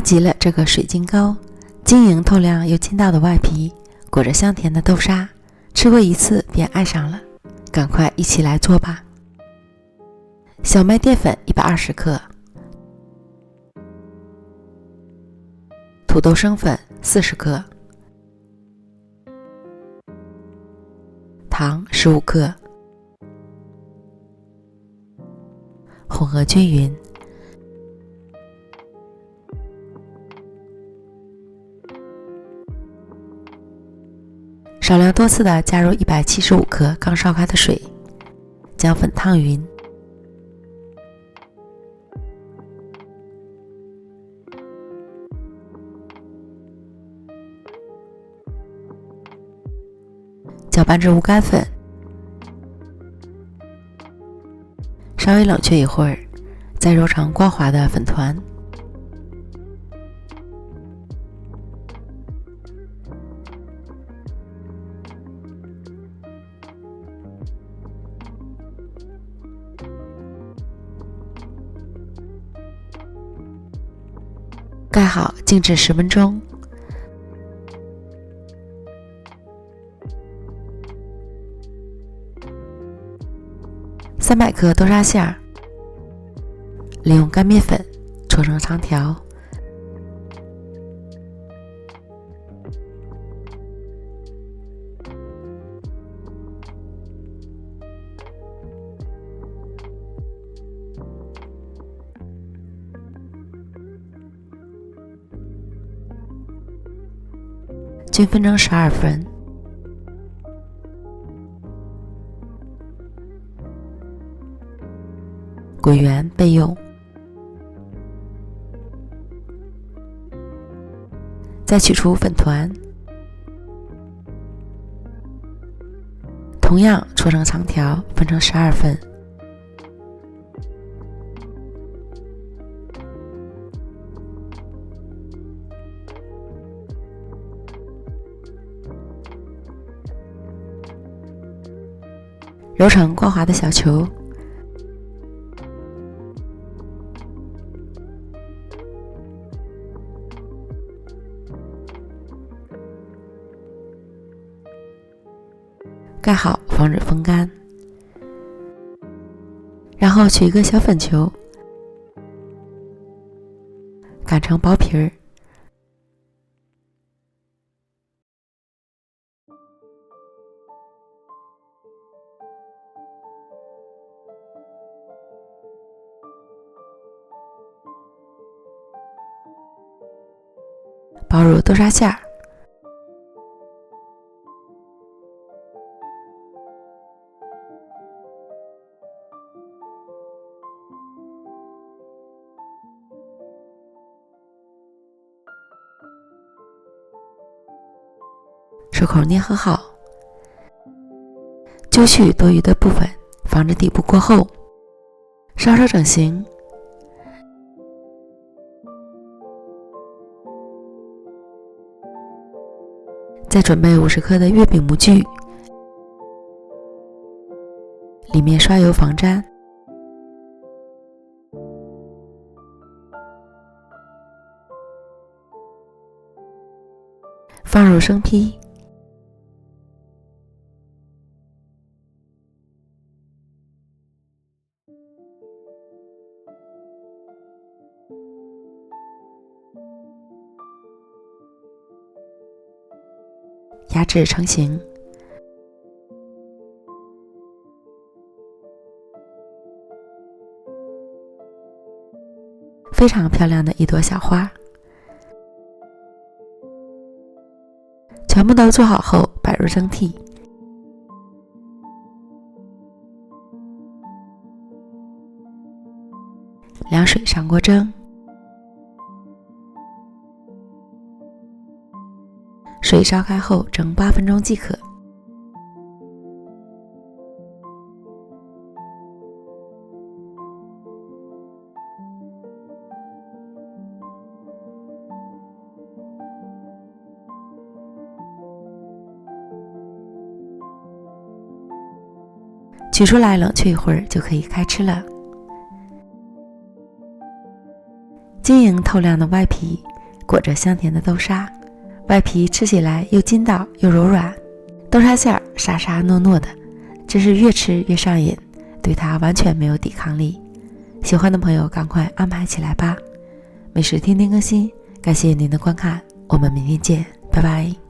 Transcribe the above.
极了这个水晶糕，晶莹透亮又筋道的外皮，裹着香甜的豆沙，吃过一次便爱上了，赶快一起来做吧。小麦淀粉120克，土豆生粉40克，糖15克，混合均匀。少量多次的加入175克刚烧开的水，将粉烫匀。搅拌至无干粉，稍微冷却一会儿，再揉成光滑的粉团。盖好，静置10分钟。300克豆沙馅儿，利用干面粉搓成长条，均分成12份。滚圆备用。再取出粉团，同样搓成长条，分成12份。揉成光滑的小球。盖好，防止风干。然后取一个小粉球，擀成薄皮儿，包入豆沙馅儿。手口捏合好，揪去多余的部分，防止底部过厚，稍稍整形。再准备50克的月饼模具，里面刷油防粘。放入生坯，压制成型。非常漂亮的一朵小花。全部都做好后，摆入蒸屉。凉水上锅蒸，水烧开后蒸8分钟即可。取出来冷却一会儿就可以开吃了。晶莹透亮的外皮裹着香甜的豆沙，外皮吃起来又筋道又柔软，豆沙馅儿沙沙糯糯的，真是越吃越上瘾，对它完全没有抵抗力。喜欢的朋友赶快安排起来吧。美食天天更新，感谢您的观看，我们明天见，拜拜。